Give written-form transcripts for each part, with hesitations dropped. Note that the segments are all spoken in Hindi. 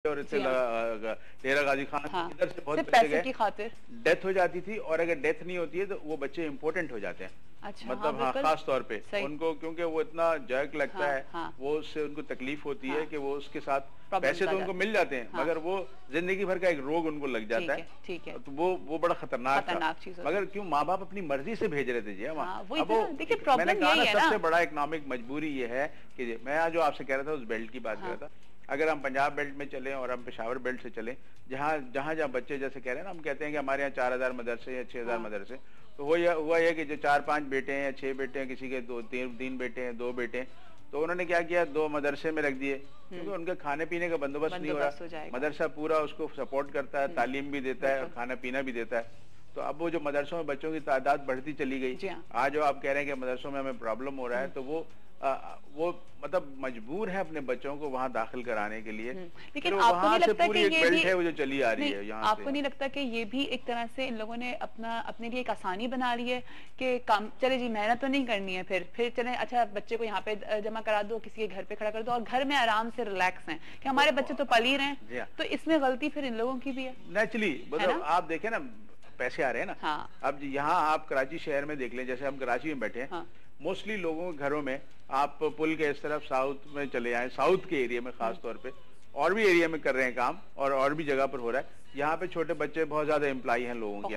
और इतने डेरा गाजी खान इधर से बहुत बच्चे पैसे की खातिर डेथ हो जाती थी, और अगर डेथ नहीं होती है तो वो बच्चे इम्पोर्टेंट हो जाते हैं। अच्छा, मतलब हाँ, खास तौर पे उनको, क्योंकि वो इतना जर्क लगता है, वो उससे उनको तकलीफ होती है कि वो उसके साथ पैसे तो उनको मिल जाते हैं, मगर वो जिंदगी भर का एक रोग उनको लग जाता है। ठीक है, तो वो बड़ा खतरनाक चीज है। मगर क्यों माँ बाप अपनी मर्जी से भेज रहे थे जी। अब मैंने कहा ना, सबसे बड़ा इकोनॉमिक मजबूरी ये है कि मैं जो आपसे कह रहा था उस बेल्ट की बात कर रहा था। अगर हम पंजाब बेल्ट में चलें और हम पेशावर बेल्ट से चलें, जहाँ बच्चे जैसे कह रहे हैं ना, हम कहते हैं कि हमारे यहाँ 4000 मदरसे या 6000 मदरसे, तो हुआ ये कि जो 4-5 बेटे हैं या 6 बेटे हैं, किसी के 2-3 बेटे हैं, 2 बेटे हैं, तो उन्होंने क्या किया, 2 मदरसे में रख दिए, क्योंकि उनके खाने पीने का बंदोबस्त नहीं हो रहा। मदरसा पूरा उसको सपोर्ट करता है, तालीम भी देता है और खाना पीना भी देता है। तो अब वो जो मदरसों में बच्चों की तादाद बढ़ती चली गई, आज जो आप कह रहे हैं कि मदरसों में हमें प्रॉब्लम हो रहा है, तो वो मतलब मजबूर है अपने बच्चों को वहां दाखिल कराने के लिए। लेकिन आपको नहीं लगता कि ये भी है वो जो चली आ रही है यहाँ से? आपको नहीं लगता कि ये भी एक तरह से इन लोगों ने अपने लिए एक आसानी बना ली है कि काम, चले जी मेहनत तो नहीं करनी है, फिर चले अच्छा बच्चे को यहाँ पे जमा करा दो, किसी के घर पे खड़ा कर दो और घर में आराम से रिलैक्स हैं कि हमारे बच्चे तो पल ही रहे हैं। तो इसमें गलती फिर इन लोगों की भी है नेचुरली। मतलब आप देखें ना, पैसे आ रहे हैं ना। हाँ। अब यहाँ आप कराची शहर में देख लें, जैसे हम कराची में बैठे हैं, मोस्टली लोगों के घरों में, आप पुल के इस तरफ साउथ में चले आए, साउथ के एरिया में खास तौर पे, और भी एरिया में कर रहे हैं काम, और भी जगह पर हो रहा है। यहाँ पे छोटे बच्चे बहुत ज्यादा एम्प्लॉय हैं लोगों के,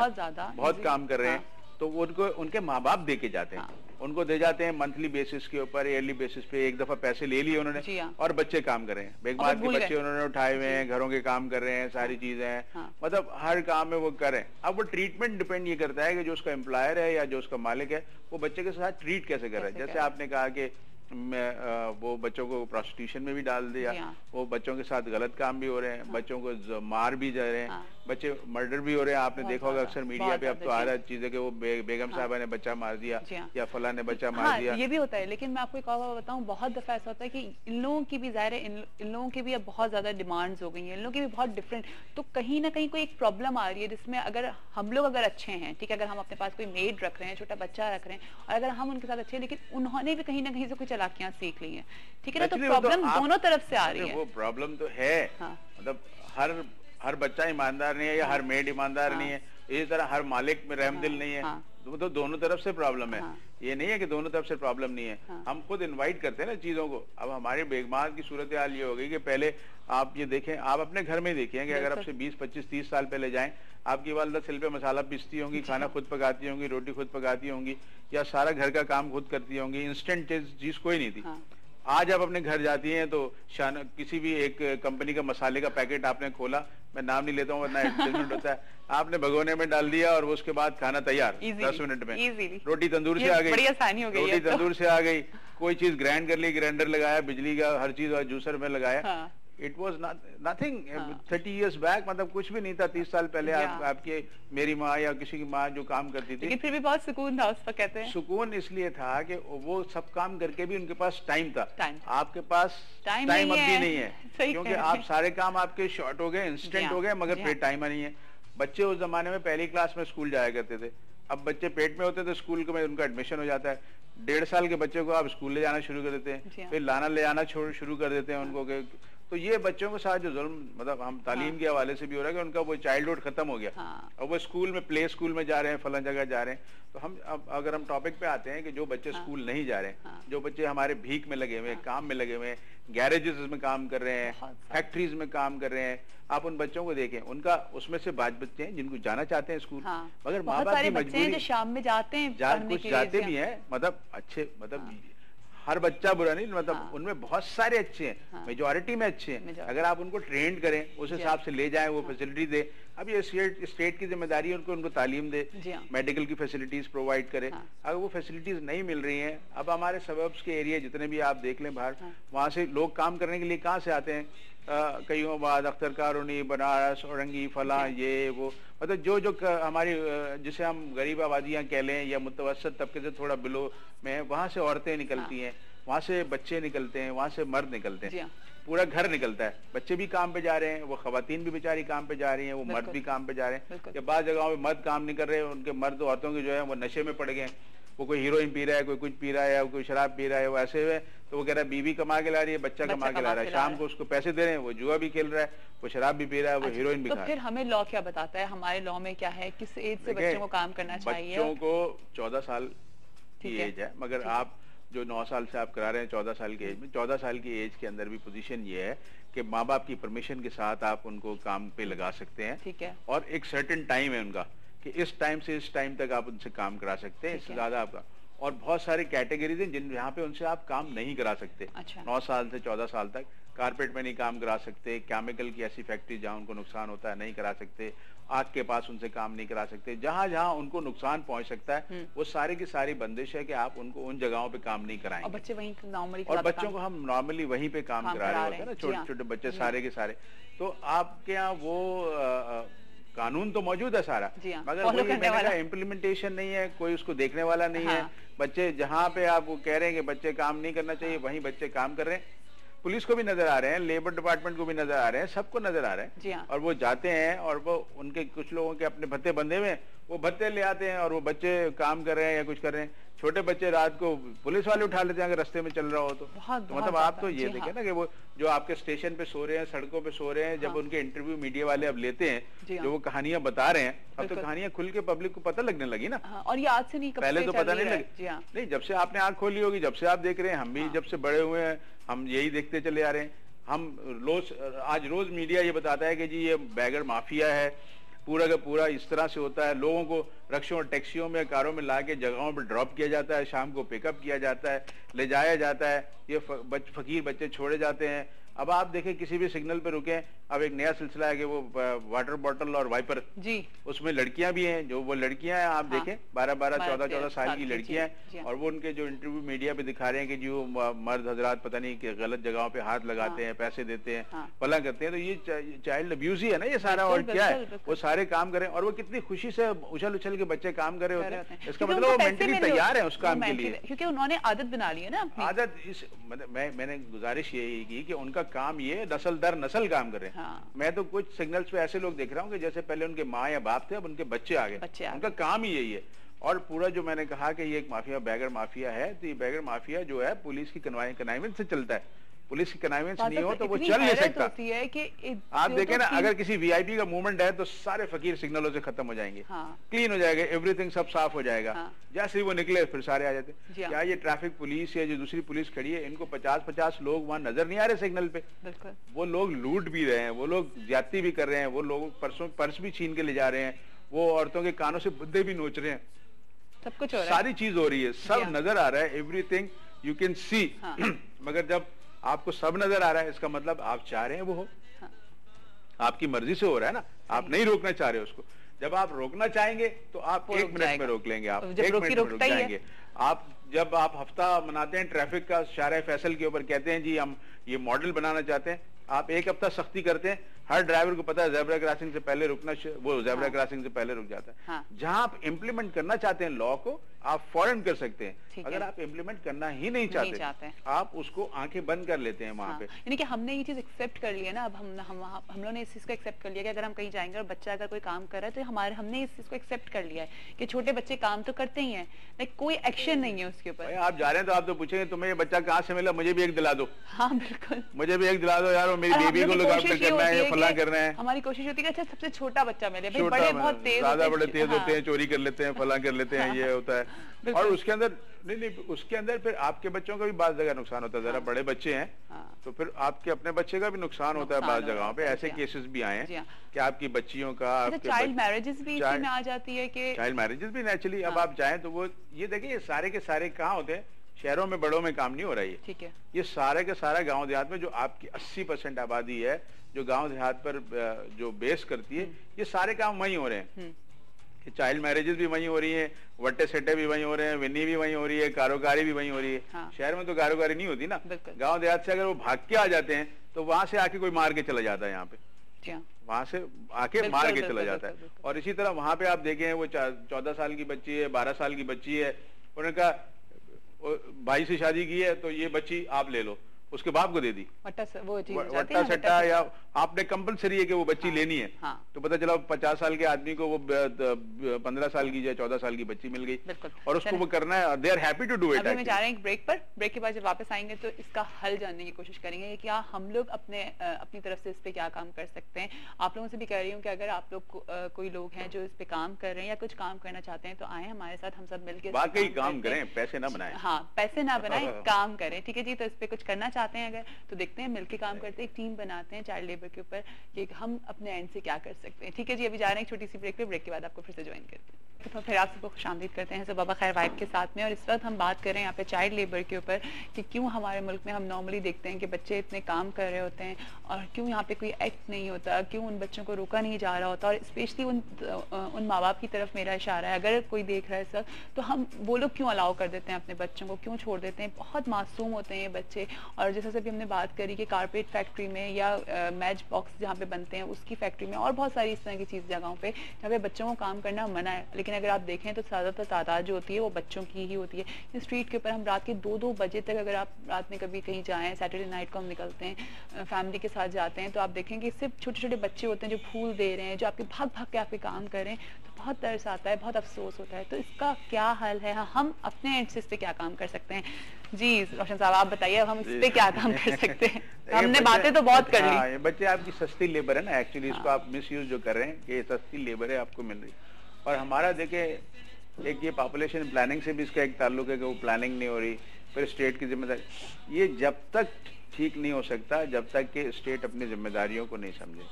बहुत काम कर रहे हैं। तो उनको उनके माँ बाप दे के जाते हैं, उनको दे जाते हैं मंथली बेसिस के ऊपर, ईयरली बेसिस पे, एक दफा पैसे ले लिए उन्होंने और बच्चे काम कर रहे हैं। बेगमात के बच्चे उन्होंने उठाए हुए हैं, घरों के काम कर रहे हैं, सारी चीजें हैं, मतलब हर काम में वो कर रहे हैं। अब वो ट्रीटमेंट डिपेंड ये करता है कि जो उसका एम्प्लॉयर है या जो उसका मालिक है, वो बच्चे के साथ ट्रीट कैसे कर रहा है। जैसे आपने कहा कि वो बच्चों को प्रोस्टिट्यूशन में भी डाल दिया, वो बच्चों के साथ गलत काम भी हो रहे हैं, बच्चों को मार भी जा रहे हैं, बच्चे मर्डर भी हो रहे हैं। आपने देखा होगा अक्सर मीडिया पे अब तो आ रहा है चीजें कि वो बेगम साहबा ने बच्चा मार दिया या फला ने बच्चा मार दिया। ये भी होता है, लेकिन मैं आपको एक और बताऊं, बहुत दफा ऐसा होता है कि इन लोगों की भी जाहिर है, इन लोगों की भी अब बहुत ज्यादा डिमांड्स हो गई हैं, इन लोगों की भी बहुत डिफरेंट। तो कहीं ना कहीं कोई एक प्रॉब्लम आ रही है जिसमें अगर हम लोग अगर अच्छे हैं, ठीक है, अगर हम अपने पास कोई मेड रख रहे हैं, छोटा बच्चा रख रहे हैं, और अगर हम उनके साथ अच्छे हैं, लेकिन उन्होंने भी कहीं ना कहीं से कुछ चालाकियां सीख ली हैं, ठीक है ना, तो प्रॉब्लम दोनों तरफ से आ रही है। वो प्रॉब्लम तो है, मतलब हर बच्चा ईमानदार नहीं है या हर मेड ईमानदार नहीं है, इसी तरह हर मालिक में रहमदिल नहीं है। तो दोनों तरफ से प्रॉब्लम है। ये नहीं है कि दोनों तरफ से प्रॉब्लम नहीं है। हम खुद इनवाइट करते हैं ना चीजों को। अब हमारे बेगमात की सूरत हाल ये हो गई कि पहले आप ये देखें, आप अपने घर में देखिए कि अगर आपसे 20, 25, 30 साल पहले जाएं, आपकी वालदा सिल पे मसाला पीसती होंगी, खाना खुद पकाती होंगी, रोटी खुद पकाती होंगी, या सारा घर का काम खुद करती होंगी। इंस्टेंट चीज कोई नहीं थी। आज आप अपने घर जाती हैं तो किसी भी एक कंपनी का मसाले का पैकेट आपने खोला, मैं नाम नहीं लेता हूँ वरना एडवर्टाइजमेंट होता है, आपने भगोने में डाल दिया और उसके बाद खाना तैयार 10 मिनट में। रोटी तंदूर से आ गई, बड़ी आसानी हो गई, रोटी तंदूर से आ गई, कोई चीज ग्राइंड कर ली, ग्राइंडर लगाया, बिजली का हर चीज और जूसर में लगाया। It was nothing 30 years back, मतलब कुछ भी नहीं था 30 साल पहले। आपकी मेरी माँ या किसी की माँ जो काम करती थी, लेकिन फिर भी बहुत सुकून था उस पर। कहते हैं सुकून इसलिए था कि वो सब काम करके भी उनके पास टाइम था। आपके पास टाइम अब भी नहीं है, क्योंकि आप सारे काम आपके शॉर्ट हो गए, इंस्टेंट हो गए, मगर फिर टाइम नहीं है। बच्चे उस जमाने में पहली क्लास में स्कूल जाया करते थे, अब बच्चे पेट में होते थे, स्कूल में उनका एडमिशन हो जाता है। 1.5 साल के बच्चे को आप स्कूल ले जाना शुरू कर देते हैं, फिर लाना ले आना शुरू कर देते हैं उनको। तो ये बच्चों के साथ जो जुल्म, मतलब हम तालीम के हवाले से भी हो रहा है कि उनका वो चाइल्डहुड खत्म हो गया। और वो स्कूल में, प्ले स्कूल में जा रहे हैं, फलां जगह जा रहे हैं। तो हम अब अगर हम टॉपिक पे आते हैं कि जो बच्चे स्कूल नहीं जा रहे हैं, जो बच्चे हमारे भीख में लगे हुए हैं, काम में लगे हुए हैं, गैरेजेस में काम कर रहे हैं, फैक्ट्रीज में काम कर रहे हैं, आप उन बच्चों को देखें, उनका उसमें से बच्चे हैं जिनको जाना चाहते हैं स्कूल, मगर माँ बाप की मजबूरी, शाम में जाते हैं, कुछ जाते भी हैं, मतलब अच्छे, मतलब हर बच्चा बुरा नहीं, मतलब उनमें बहुत सारे अच्छे हैं, मेजॉरिटी में अच्छे हैं। अगर आप उनको ट्रेंड करें, उस हिसाब से ले जाएं, वो फैसिलिटी दे। अब ये स्टेट की जिम्मेदारी है उनको तालीम दे, मेडिकल की फैसिलिटीज प्रोवाइड करे। अगर वो फैसिलिटीज नहीं मिल रही हैं, अब हमारे सबब्स के एरिया जितने भी आप देख लें बाहर, वहाँ से लोग काम करने के लिए कहाँ से आते हैं? कईयों बाद अख्तर कारोनी, बनारस, औरंगी, फला, ये वो, मतलब जो हमारी जिसे हम गरीब आबादियाँ कह लें या मुतवसत तबके से थोड़ा बिलो में, वहाँ से औरतें निकलती हैं, वहाँ से बच्चे निकलते हैं, वहाँ से मर्द निकलते हैं, पूरा घर निकलता है। बच्चे भी काम पे जा रहे हैं, वो खवातीन भी बेचारी काम पे जा रही हैं, वो मर्द भी काम पे जा रहे हैं। या बाद जगहों में मर्द काम नहीं कर रहे, उनके मर्द औरतों के जो है वो नशे में पड़ गए। वो कोई हीरोइन पी रहा है, कोई कुछ पी रहा है, या कोई शराब पी रहा है, वो ऐसे हुए तो वो कह रहा है बीवी कमा के ला रही है, बच्चा कमा के ला रहा है, शाम को उसको पैसे दे रहे हैं, वो जुआ भी खेल रहा है, वो शराब भी पी रहा है, वो हीरोइन भी खा रहा है। तो फिर हमें लॉ क्या बताता है, हमारे लॉ में क्या है, किस एज से बच्चों को काम करना चाहिए? बच्चों को 14 साल की एज है, मगर आप जो 9 साल से आप करा रहे हैं 14 साल की एज में, 14 साल की एज के अंदर भी पोजीशन ये है कि माँ बाप की परमिशन के साथ आप उनको काम पे लगा सकते हैं। ठीक है। और एक सर्टेन टाइम है उनका कि इस टाइम से इस टाइम तक आप उनसे काम करा सकते हैं, इससे ज्यादा आपका। और बहुत सारी कैटेगरीज हैं जिन यहाँ पे उनसे आप काम नहीं करा सकते। अच्छा। 9 साल से 14 साल तक कारपेट में नहीं काम करा सकते, केमिकल की ऐसी फैक्ट्री जहाँ उनको नुकसान होता है नहीं करा सकते, आग के पास उनसे काम नहीं करा सकते, जहाँ जहाँ उनको नुकसान पहुंच सकता है वो सारी की सारी बंदिश है कि आप उनको उन जगहों पे काम नहीं कराएंगे। और बच्चे वहीं नॉर्मली, और बच्चों को हम नॉर्मली वहीं पे काम करा रहे होते हैं ना, छोटे छोटे बच्चे सारे के सारे। तो आपके यहाँ वो कानून तो मौजूद है सारा, मगर वही मैंने कहा इम्प्लीमेंटेशन नहीं है, कोई उसको देखने वाला नहीं है। बच्चे जहाँ पे आप वो कह रहे हैं कि बच्चे काम नहीं करना चाहिए, वहीं बच्चे काम कर रहे हैं। पुलिस को भी नजर आ रहे हैं, लेबर डिपार्टमेंट को भी नजर आ रहे हैं, सबको नजर आ रहे हैं। और वो जाते हैं और वो उनके कुछ लोगों के अपने भत्ते बंधे हुए, वो भत्ते ले आते हैं और वो बच्चे काम कर रहे हैं या कुछ कर रहे हैं। छोटे बच्चे रात को पुलिस वाले उठा लेते हैं अगर रास्ते में चल रहा हो तो मतलब आप तो ये देखें ना कि वो जो आपके स्टेशन पे सो रहे हैं, सड़कों पे सो रहे हैं, जब उनके इंटरव्यू मीडिया वाले अब लेते हैं, जो वो कहानियां बता रहे हैं, अब तो कहानियां खुल के पब्लिक को पता लगने लगी ना। और ये आज से नहीं, पहले तो पता नहीं लगी। नहीं, जब से आपने आंख खोली होगी, जब से आप देख रहे हैं, हम भी जब से बड़े हुए हैं हम यही देखते चले आ रहे हैं। हम आज रोज मीडिया ये बताता है कि जी ये बैगर माफिया है, पूरा का पूरा इस तरह से होता है, लोगों को रिक्शों और टैक्सियों में, कारों में लाके जगहों पर ड्रॉप किया जाता है, शाम को पिकअप किया जाता है, ले जाया जाता है, ये फकीर बच्चे छोड़े जाते हैं। अब आप देखें किसी भी सिग्नल पे रुके, अब एक नया सिलसिला है कि वो वाटर बॉटल और वाइपर जी, उसमें लड़कियां भी हैं, जो वो लड़कियां हैं आप देखें 12-12, 14-14 साल की लड़कियां हैं, और वो उनके जो इंटरव्यू मीडिया पे दिखा रहे हैं कि जो मर्द हजरात पता नहीं कि गलत जगहों पे हाथ लगाते हैं, पैसे देते हैं, फला करते हैं। तो ये चाइल्ड अब्यूज ही है ना ये सारा, और क्या है वो सारे काम करें और वो कितनी खुशी से उछल उछल के बच्चे काम कर रहे होते हैं। इसका मतलब वो मेंटली तैयार है उस काम के लिए, क्योंकि उन्होंने आदत बना ली है ना आदत। इस मैंने गुजारिश यही की कि उनका काम ये नस्ल दर नस्ल काम कर रहे हैं। मैं तो कुछ सिग्नल्स पे ऐसे लोग देख रहा हूँ कि जैसे पहले उनके माँ या बाप थे, अब उनके बच्चे आ गए, उनका काम ही यही है। और पूरा जो मैंने कहा कि ये एक माफिया बैगर माफिया है, तो ये बैगर माफिया जो है पुलिस की कनाइवेंस से चलता है। पुलिस की कनाइवेंस नहीं हो तो वो चल नहीं सकता। है कि आप देखें ना, अगर किसी वीआईपी का मूवमेंट है तो सारे फकीर सिग्नलों से खत्म हो जाएंगे, क्लीन हो जाएगा, एवरीथिंग सब साफ हो जाएगा। जैसे ही वो निकले फिर सारे आ जाते। क्या ये ट्रैफिक पुलिस या जो दूसरी पुलिस खड़ी है, इनको 50-50 लोग वहां नजर नहीं आ रहे सिग्नल पे? वो लोग लूट भी रहे हैं, वो लोग ज्यादती भी कर रहे हैं, वो लोग पर्स भी छीन के ले जा रहे हैं, वो औरतों के कानों से बुद्धे भी नोच रहे हैं, सब कुछ हो रहा है, सारी चीज हो रही है, सब नजर आ रहा है, एवरीथिंग यू कैन सी। मगर जब आपको सब नजर आ रहा है, इसका मतलब आप चाह रहे हैं वो हो, आपकी मर्जी से हो रहा है ना, आप नहीं रोकना चाह रहे उसको। जब आप रोकना चाहेंगे तो आप 1 मिनट में रोक लेंगे, आप 1 मिनट में रुक जाएंगे। आप जब आप हफ्ता मनाते हैं ट्रैफिक का शाहराह फैसल के ऊपर, कहते हैं जी हम ये मॉडल बनाना चाहते हैं, आप 1 हफ्ता सख्ती करते हैं, हर ड्राइवर को पता है ज़ेब्रा क्रॉसिंग से पहले रुकना, वो ज़ेब्रा क्रॉसिंग से पहले रुक जाता है। जहां आप इम्प्लीमेंट करना चाहते हैं लॉ को, आप फौरन कर सकते हैं। अगर आप इम्प्लीमेंट करना ही नहीं चाहते, आप उसको आंखें बंद कर लेते हैं वहां पे। यानी कि हमने ये चीज एक्सेप्ट कर लिया ना, अब हम लोगों ने इस चीज को एक्सेप्ट कर लिया कि अगर हम कहीं जाएंगे और बच्चा अगर कोई काम कर रहा है तो हमने इस चीज को एक्सेप्ट कर लिया है कि छोटे बच्चे काम तो करते ही हैं, लेकिन कोई एक्शन नहीं है उसके ऊपर। आप जा रहे हैं तो आप तो पूछेंगे तुम्हें ये बच्चा कहाँ से मिला, मुझे भी एक दिला दो। हाँ बिल्कुल, मुझे भी एक दिला दो यार, मेरी बेबी को लुक आफ्टर करना है, फला करना है। हमारी कोशिश होती है अच्छा सबसे छोटा बच्चा मिले, बड़े बहुत तेज, ज्यादा बड़े तेज होते हैं, चोरी कर लेते हैं, फला कर लेते हैं, ये होता है। और उसके अंदर नहीं, उसके अंदर फिर आपके बच्चों का भी बात जगह नुकसान होता है। जरा बड़े बच्चे हैं तो फिर आपके अपने बच्चे का भी नुकसान होता है। बात जगहों पे ऐसे केसेस भी आए हैं कि आपकी बच्चियों का, चाइल्ड मैरिजेस भी इसमें आ जाती है कि चाइल्ड मैरिजेस भी नेचुरली अब आप जाएं तो वो ये देखिए ये सारे के सारे कहाँ होते हैं, शहरों में बड़ों में काम नहीं हो रहा है। ठीक है, ये सारे के सारा गांव देहात में जो आपकी 80% आबादी है जो गांव देहात पर जो बेस करती है, ये सारे काम वहीं हो रहे हैं। चाइल्ड मैरिजेस भी वहीं हो रही है, वट्टे सेटे भी वहीं हो रहे हैं, विन्नी भी वहीं हो रही है, कारोकारी भी वहीं हो रही है। शहर में तो कारोकारी नहीं होती ना, गांव देहात से अगर वो भाग के आ जाते हैं तो वहां से आके कोई मार के चला जाता है, यहाँ पे वहां से आके मार के चला जाता है। और इसी तरह वहां पे आप देखें वो 14 साल की बच्ची है, 12 साल की बच्ची है, उन्होंने कहा भाई से शादी की है तो ये बच्ची आप ले लो, उसके बाप को दे दी, वट्टा सट्टा, या आपने कंपलसरी है कि वो बच्ची लेनी है, तो पता चला 50 साल के आदमी को वो 15 साल की या 14 साल की बच्ची मिल गई और उसको वो करना है, they are happy to do it. अभी मैं जा रहे हैं एक ब्रेक पर, ब्रेक के बाद जब वापस आएंगे तो इसका हल जानने की कोशिश करेंगे कि हम लोग अपनी तरफ से इस पे क्या काम कर सकते हैं। आप लोगों से भी कह रही हूँ कि अगर आप लोग कोई लोग हैं जो इस पे काम कर रहे हैं या कुछ काम करना चाहते हैं तो आए हमारे साथ, हम सब मिलकर वाकई काम करें, पैसे ना बनाएं। हाँ, पैसे ना बनाएं, काम करें, ठीक है जी। तो इस पे कुछ करना चाहते हैं अगर, तो देखते हैं, मिलकर काम करते हैं, एक टीम बनाते हैं चाइल्ड लेबर के ऊपर कि हम अपने एंड से क्या कर सकते हैं, ठीक है जी। अभी जा रहे हैं एक छोटी सी ब्रेक पे, ब्रेक के बाद आपको फिर से ज्वाइन करते हैं। तो फिर आप सबको खुशामदीद करते हैं बाबा खैर वाइब के साथ में। और इस वक्त हम बात कर रहे हैं यहाँ पे चाइल्ड लेबर के ऊपर कि क्यों हमारे मुल्क में हम नॉर्मली देखते हैं कि बच्चे इतने काम कर रहे होते हैं और क्यों यहाँ पे कोई एक्ट नहीं होता, क्यों उन बच्चों को रोका नहीं जा रहा होता। और स्पेशली उन माँ बाप की तरफ मेरा इशारा है, अगर कोई देख रहा है सर, तो हम वो लोग क्यों अलाउ कर देते हैं अपने बच्चों को, क्यों छोड़ देते हैं। बहुत मासूम होते हैं ये बच्चे। और जैसे अभी हमने बात करी कि कारपेट फैक्ट्री में या मैच बॉक्स जहाँ पे बनते हैं उसकी फैक्ट्री में और बहुत सारी इस तरह की चीज़ जगहों पे जहाँ पे बच्चों को काम करना मना है, लेकिन अगर आप देखें तो ज़्यादातर तादाद जो होती है वो बच्चों की ही होती है। स्ट्रीट के ऊपर हम रात के 2-2 बजे तक, अगर आप रात में कभी कहीं जाएं, सैटरडे नाइट को हम निकलते हैं फैमिली के साथ जाते हैं, तो आप देखेंगे सिर्फ छोटे छोटे बच्चे होते हैं जो फूल दे रहे हैं, जो आपके भाग भाग के आपके काम कर रहे हैं। तो बहुत तरस आता है, बहुत अफसोस होता है। तो इसका क्या हल है, हम अपने एंड से इस पे क्या काम कर सकते हैं? जी रोशन साहब आप बताइए, अब हम इस पे क्या काम कर सकते हैं? हमने बातें तो बहुत कर ली। ये बच्चे आपकी सस्ती लेबर है ना, एक्चुअली इसको आप मिस यूज जो कर रहे हैं कि सस्ती लेबर है आपको मिल रही। और हमारा देखे एक ये पॉपुलेशन प्लानिंग से भी इसका एक ताल्लुक है कि वो प्लानिंग नहीं हो रही, फिर स्टेट की जिम्मेदारी। ये जब तक ठीक नहीं हो सकता जब तक कि स्टेट अपनी जिम्मेदारियों को नहीं समझे।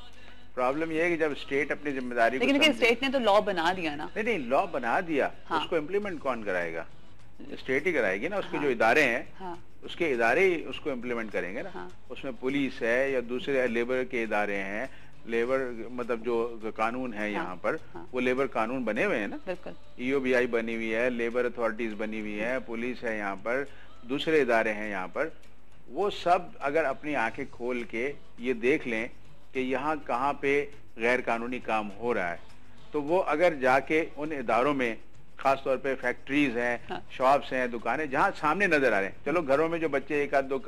प्रॉब्लम ये है कि जब स्टेट अपनी जिम्मेदारी को, लेकिन स्टेट ने तो लॉ बना दिया ना। नहीं, लॉ बना दिया, उसको इम्प्लीमेंट कौन कराएगा? स्टेट ही कराएगी ना। उसके जो इदारे हैं उसके इदारे ही उसको इम्प्लीमेंट करेंगे ना। उसमें पुलिस है या दूसरे लेबर के इदारे हैं, लेबर मतलब जो कानून है यहाँ पर वो लेबर कानून बने हुए हैं ना, EOBI बनी हुई है, लेबर अथॉरिटीज बनी हुई है, पुलिस है यहाँ पर, दूसरे इदारे हैं यहाँ पर। वो सब अगर अपनी आंखें खोल के ये देख लें कि यहाँ कहाँ पे गैर कानूनी काम हो रहा है, तो वो अगर जाके उन इदारों में, खास तौर पे फैक्ट्रीज हैं, शॉप्स हैं, दुकानें जहाँ सामने नजर आ रहे हैं, चलो घरों में जो बच्चे एक आध दो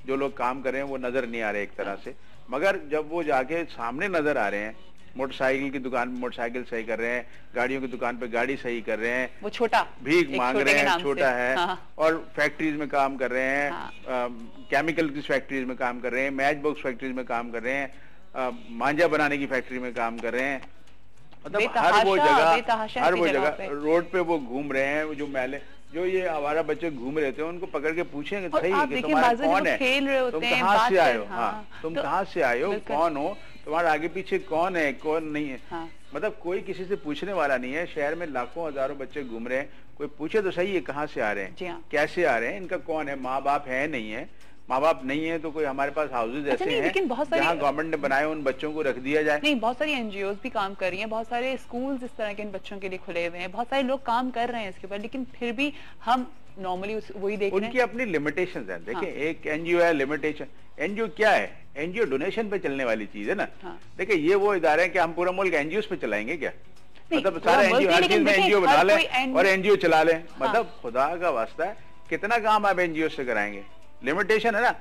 जो लोग काम कर रहे हैं वो नजर नहीं आ रहे एक तरह से, मगर जब वो जाके सामने नजर आ रहे हैं, मोटरसाइकिल की दुकान पे मोटरसाइकिल सही कर रहे हैं, गाड़ियों की दुकान पे गाड़ी सही कर रहे हैं, वो छोटा भीख मांग रहे हैं, छोटा है, और फैक्ट्रीज में काम कर रहे हैं, केमिकल की फैक्ट्रीज में काम कर रहे हैं, मैच बॉक्स फैक्ट्रीज में काम कर रहे हैं, मांझा बनाने की फैक्ट्री में काम कर रहे हैं। मतलब हर वो जगह रोड पे वो घूम रहे हैं, जो मैले जो ये आवारा बच्चे घूम रहे थे उनको पकड़ के पूछेंगे सही कि तुम्हारा कौन है, तुम कहाँ से आए हो, तुम कहाँ से आए हो, कौन हो, तुम्हारा आगे पीछे कौन है, कौन नहीं है। मतलब कोई किसी से पूछने वाला नहीं है। शहर में लाखों हजारों बच्चे घूम रहे हैं, कोई पूछे तो सही है कहाँ से आ रहे हैं, कैसे आ रहे हैं, इनका कौन है, माँ बाप है नहीं है, माँ बाप नहीं है तो कोई हमारे पास हाउसेज ऐसे हैं जहाँ गवर्नमेंट ने बनाए उन बच्चों को रख दिया जाए। नहीं, बहुत सारी एनजीओज भी काम कर रही हैं, बहुत सारे स्कूल्स इस तरह के इन बच्चों के लिए खुले हुए हैं, बहुत सारे लोग काम कर रहे हैं इसके ऊपर, लेकिन फिर भी हम नॉर्मली वही देख रहे हैं। उनकी अपनी लिमिटेशंस है। देखिए एक एनजीओ है लिमिटेशन, एनजीओ क्या है, एनजीओ डोनेशन पे चलने वाली चीज है ना। देखिए ये वो इदारे हैं कि हम पूरा मुल्क एनजीओ पे चलाएंगे क्या, मतलब सारा एनजीओ, हर चीज में एनजीओ बना लें और एनजीओ चला लें, मतलब खुदा का वास्ता है कितना काम आप एनजीओ से कराएंगे। लिमिटेशन है ना,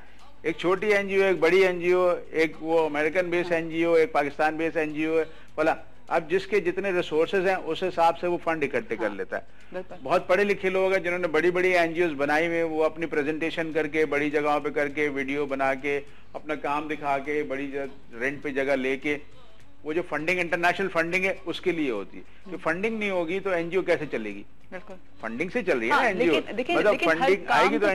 एक छोटी एनजीओ, एक बड़ी एनजीओ, एक वो अमेरिकन बेस्ड एनजीओ, एक पाकिस्तान बेस्ड एनजीओ है, बोला अब जिसके जितने रिसोर्सेज हैं उस हिसाब से वो फंड इकट्ठे कर लेता है। बहुत पढ़े लिखे लोग हैं जिन्होंने बड़ी बड़ी एनजीओ बनाई हुई, वो अपनी प्रेजेंटेशन करके बड़ी जगहों पे करके वीडियो बना के अपना काम दिखा के बड़ी रेंट पे जगह लेके, वो जो फंडिंग इंटरनेशनल फंडिंग है उसके लिए होती है। तो फंडिंग नहीं होगी तो एनजीओ कैसे चलेगी? फंडिंग से चल रही है ना एनजीओ, मतलब फंडिंग आएगी तो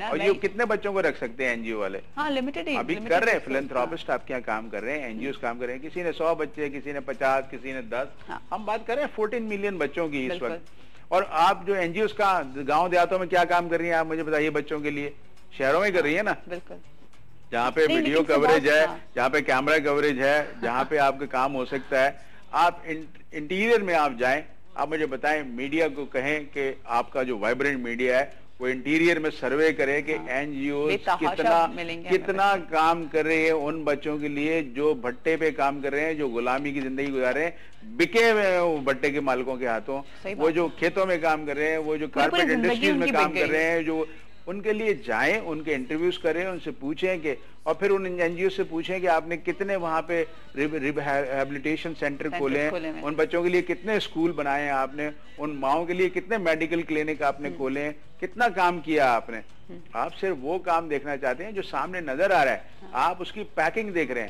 और ये कितने बच्चों को रख सकते हैं एनजीओ वाले? लिमिटेड अभी कर रहे हैं, फिलैंथ्रोपिस्ट आपके यहाँ काम कर रहे हैं, एनजीओ काम कर रहे हैं, किसी ने 100 बच्चे, किसी ने 50, किसी ने 10, हम बात कर रहे हैं 14 मिलियन बच्चों की इस वक्त। और आप जो एनजीओ का गाँव देहातों में क्या काम कर रही है आप मुझे बताइए, बच्चों के लिए शहरों में कर रही है ना, जहाँ पे वीडियो कवरेज है, जहाँ पे कैमरा कवरेज है, जहाँ पे आपका काम हो सकता है। आप इंटीरियर में आप जाएं, आप मुझे बताएं, मीडिया को कहें कि आपका जो वाइब्रेंट मीडिया है वो इंटीरियर में सर्वे करे कि एनजीओ कितना काम कर रहे हैं उन बच्चों के लिए जो भट्टे पे काम कर रहे हैं, जो गुलामी की जिंदगी गुजार रहे हैं, बिके हुए हैं वो भट्टे के मालिकों के हाथों, वो जो खेतों में काम कर रहे हैं, वो जो कारपेट इंडस्ट्रीज में काम कर रहे हैं, जो उनके लिए जाएं, उनके इंटरव्यूज करें, उनसे पूछें कि, और फिर उन एनजीओ से पूछें कि आपने कितने वहाँ पे रिहेबिलिटेशन सेंटर खोले हैं, उन बच्चों के लिए कितने स्कूल बनाए हैं आपने, उन माओं के लिए कितने मेडिकल क्लिनिक आपने खोले हैं, कितना काम किया आपने। आप सिर्फ वो काम देखना चाहते हैं जो सामने नजर आ रहा है, आप उसकी पैकिंग देख रहे हैं।